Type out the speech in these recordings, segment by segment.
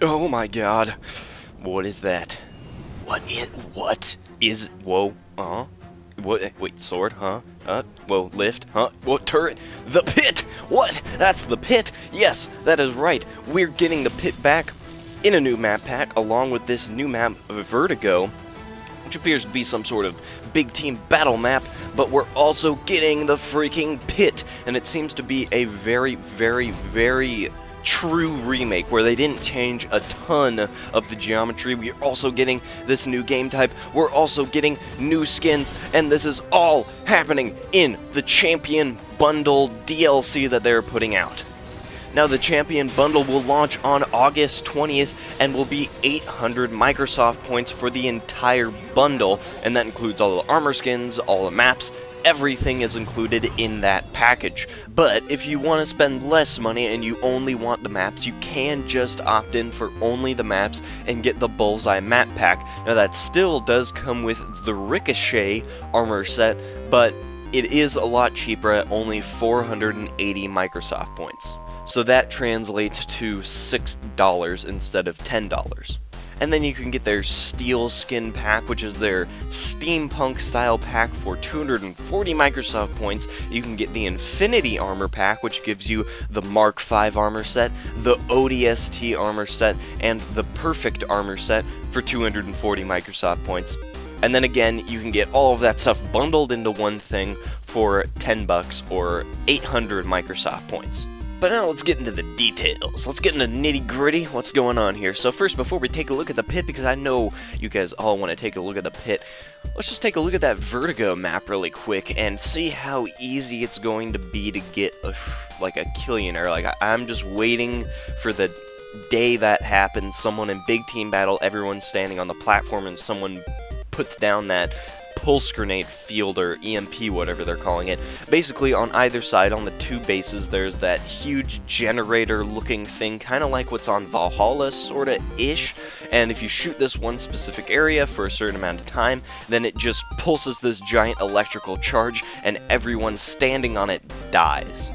Oh my god. What is that? Whoa, wait, sword, huh? Whoa, lift, huh? Whoa, turret, the pit! What? That's the pit! Yes, that is right. We're getting the pit back in a new map pack, along with this new map, Vertigo, which appears to be some sort of big team battle map, but we're also getting the freaking pit, and it seems to be a very, very, very true remake where they didn't change a ton of the geometry. We're also getting this new game type, we're also getting new skins, and this is all happening in the Champion Bundle DLC that they're putting out. Now, the Champion Bundle will launch on August 20th and will be 800 Microsoft points for the entire bundle, and that includes all the armor skins, all the maps. Everything is included in that package. But if you want to spend less money and you only want the maps, you can just opt in for only the maps and get the Bullseye map pack. Now, that still does come with the Ricochet armor set, but it is a lot cheaper at only 480 Microsoft points. So that translates to $6 instead of $10. And then you can get their Steel Skin pack, which is their steampunk style pack for 240 Microsoft points. You can get the Infinity Armor pack, which gives you the Mark V armor set, the ODST armor set, and the Perfect armor set for 240 Microsoft points. And then again, you can get all of that stuff bundled into one thing for $10 or 800 Microsoft points. But now let's get into the details. Let's get into nitty-gritty. What's going on here? So first, before we take a look at the pit, because I know you guys all want to take a look at the pit, let's just take a look at that Vertigo map really quick and see how easy it's going to be to get a Killionaire. I'm just waiting for the day that happens. Someone in big team battle, everyone's standing on the platform, and someone puts down that pulse grenade field, or EMP, whatever they're calling it. Basically, on either side, on the two bases, there's that huge generator-looking thing, kind of like what's on Valhalla, sorta-ish, and if you shoot this one specific area for a certain amount of time, then it just pulses this giant electrical charge, and everyone standing on it dies.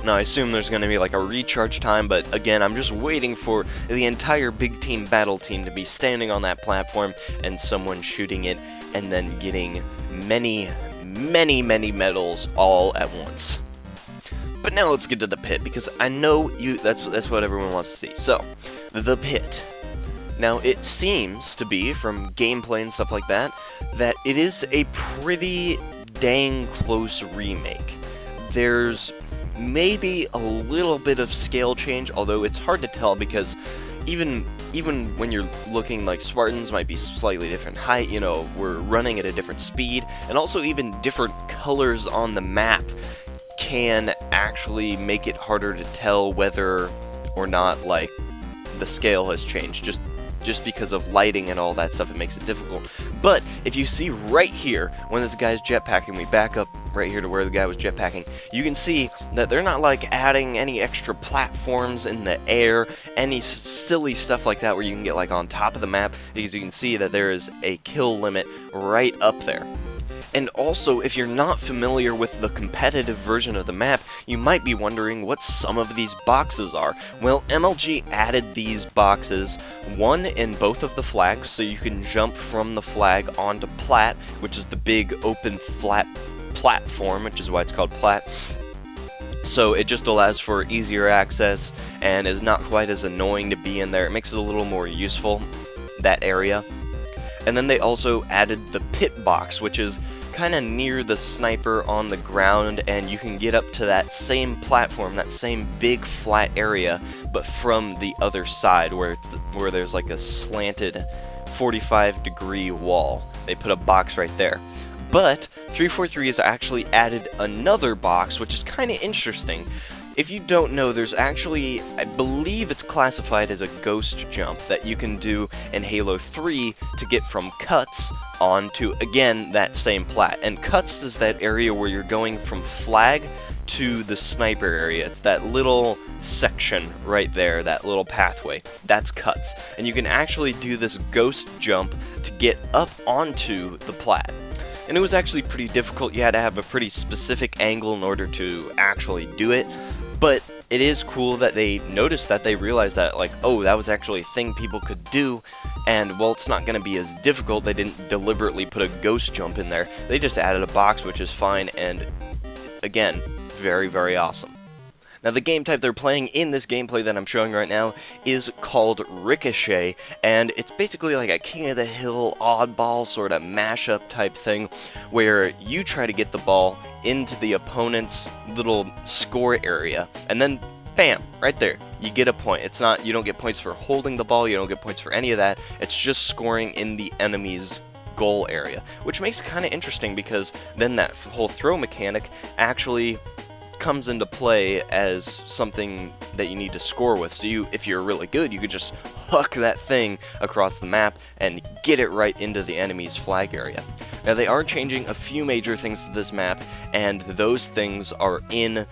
Now, I assume there's going to be like a recharge time, but again, I'm just waiting for the entire big team battle team to be standing on that platform and someone shooting it and then getting many, many, many medals all at once. But now let's get to the pit, because I know that's what everyone wants to see. So, the pit. Now, it seems to be, from gameplay and stuff like that, that it is a pretty dang close remake. There's maybe a little bit of scale change, although it's hard to tell because even when you're looking, like, Spartans might be slightly different height, you know, we're running at a different speed, and also even different colors on the map can actually make it harder to tell whether or not, like, the scale has changed. Just because of lighting and all that stuff, it makes it difficult. But if you see right here, when this guy's jetpacking, we back up right here to where the guy was jetpacking, you can see that they're not like adding any extra platforms in the air, any silly stuff like that where you can get like on top of the map, because you can see that there is a kill limit right up there. And also, if you're not familiar with the competitive version of the map, you might be wondering what some of these boxes are. Well, MLG added these boxes, one in both of the flags, so you can jump from the flag onto plat, which is the big open flat platform, which is why it's called plat. So it just allows for easier access and is not quite as annoying to be in there. It makes it a little more useful, that area. And then they also added the pit box, which is kind of near the sniper on the ground, and you can get up to that same platform, that same big flat area, but from the other side where there's like a slanted 45-degree wall. They put a box right there. But 343 has actually added another box, which is kind of interesting. If you don't know, there's actually, I believe it's classified as a ghost jump that you can do in Halo 3 to get from cuts onto, again, that same plat. And cuts is that area where you're going from flag to the sniper area. It's that little section right there, that little pathway. That's cuts. And you can actually do this ghost jump to get up onto the plat. And it was actually pretty difficult. You had to have a pretty specific angle in order to actually do it. But it is cool that they noticed that, they realized that, like, oh, that was actually a thing people could do, and, well, it's not going to be as difficult. They didn't deliberately put a ghost jump in there. They just added a box, which is fine, and, again, very, very awesome. Now, the game type they're playing in this gameplay that I'm showing right now is called Ricochet, and it's basically like a King of the Hill oddball sort of mashup type thing, where you try to get the ball into the opponent's little score area, and then bam, right there, you get a point. It's not, you don't get points for holding the ball, you don't get points for any of that, it's just scoring in the enemy's goal area, which makes it kind of interesting, because then that whole throw mechanic actually comes into play as something that you need to score with. So you, if you're really good, you could just huck that thing across the map and get it right into the enemy's flag area. Now, they are changing a few major things to this map, and those things are in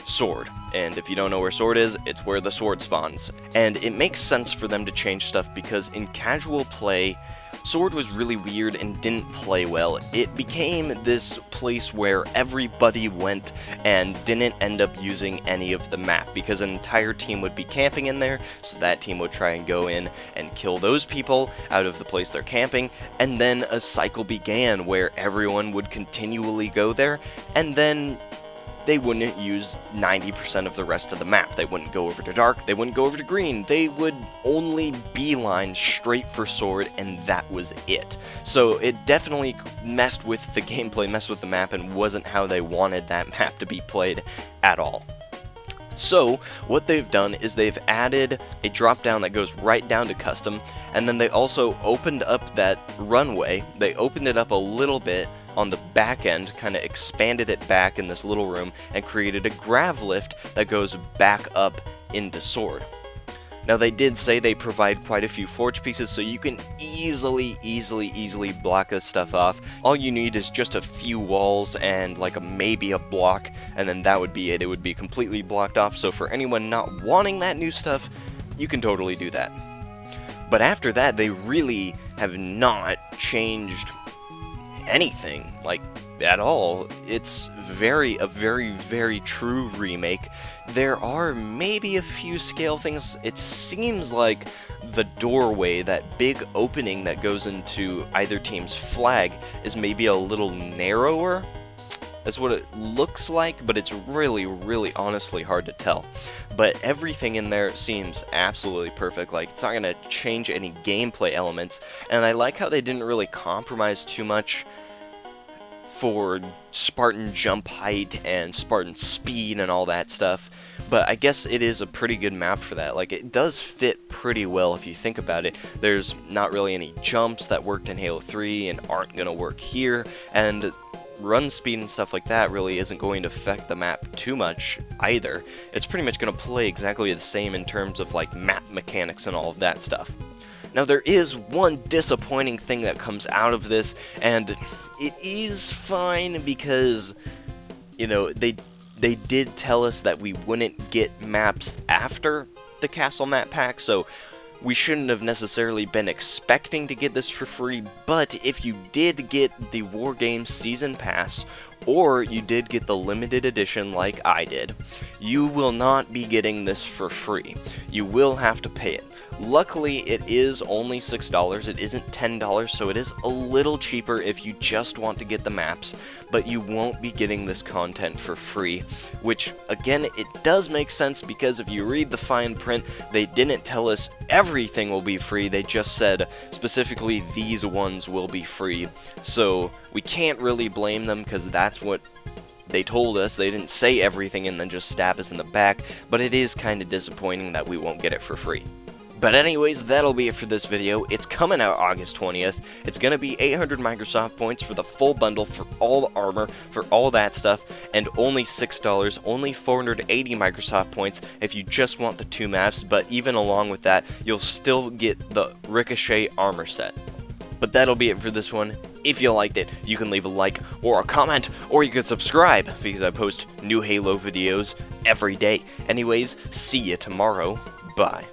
Sword. And if you don't know where Sword is, it's where the sword spawns. And it makes sense for them to change stuff, because in casual play, Sword was really weird and didn't play well. It became this place where everybody went and didn't end up using any of the map, because an entire team would be camping in there, so that team would try and go in and kill those people out of the place they're camping, and then a cycle began where everyone would continually go there, and then they wouldn't use 90% of the rest of the map. They wouldn't go over to dark, they wouldn't go over to green, they would only beeline straight for Sword, and that was it. So it definitely messed with the gameplay, messed with the map, and wasn't how they wanted that map to be played at all. So what they've done is they've added a drop down that goes right down to custom, and then they also opened up that runway. They opened it up a little bit on the back end, kind of expanded it back in this little room, and created a grav lift that goes back up into Sword. Now, they did say they provide quite a few forge pieces, so you can easily block this stuff off. All you need is just a few walls and like maybe a block, and then that would be it. It would be completely blocked off, so for anyone not wanting that new stuff, you can totally do that. But after that, they really have not changed anything, like, at all. It's a very true remake. There are maybe a few scale things. It seems like the doorway, that big opening that goes into either team's flag, is maybe a little narrower. That's what it looks like, but it's really honestly hard to tell. But everything in there seems absolutely perfect. Like, it's not going to change any gameplay elements, and I like how they didn't really compromise too much for Spartan jump height and Spartan speed and all that stuff. But I guess it is a pretty good map for that. Like, it does fit pretty well if you think about it. There's not really any jumps that worked in Halo 3 and aren't going to work here, and run speed and stuff like that really isn't going to affect the map too much either. It's pretty much going to play exactly the same in terms of like map mechanics and all of that stuff. Now, there is one disappointing thing that comes out of this, and it is fine because, you know, they did tell us that we wouldn't get maps after the castle map pack, so we shouldn't have necessarily been expecting to get this for free. But if you did get the War Games Season Pass, or you did get the limited edition like I did, you will not be getting this for free. You will have to pay it. Luckily, it is only $6, it isn't $10, so it is a little cheaper if you just want to get the maps, but you won't be getting this content for free, which, again, it does make sense, because if you read the fine print, they didn't tell us everything will be free, they just said specifically these ones will be free, so we can't really blame them, because that's what they told us. They didn't say everything and then just stab us in the back, but it is kind of disappointing that we won't get it for free. But anyways, that'll be it for this video. It's coming out August 20th. It's going to be 800 Microsoft points for the full bundle, for all the armor, for all that stuff, and only $6, only 480 Microsoft points if you just want the 2 maps, but even along with that, you'll still get the Ricochet armor set. But that'll be it for this one. If you liked it, you can leave a like or a comment, or you can subscribe, because I post new Halo videos every day. Anyways, see you tomorrow. Bye.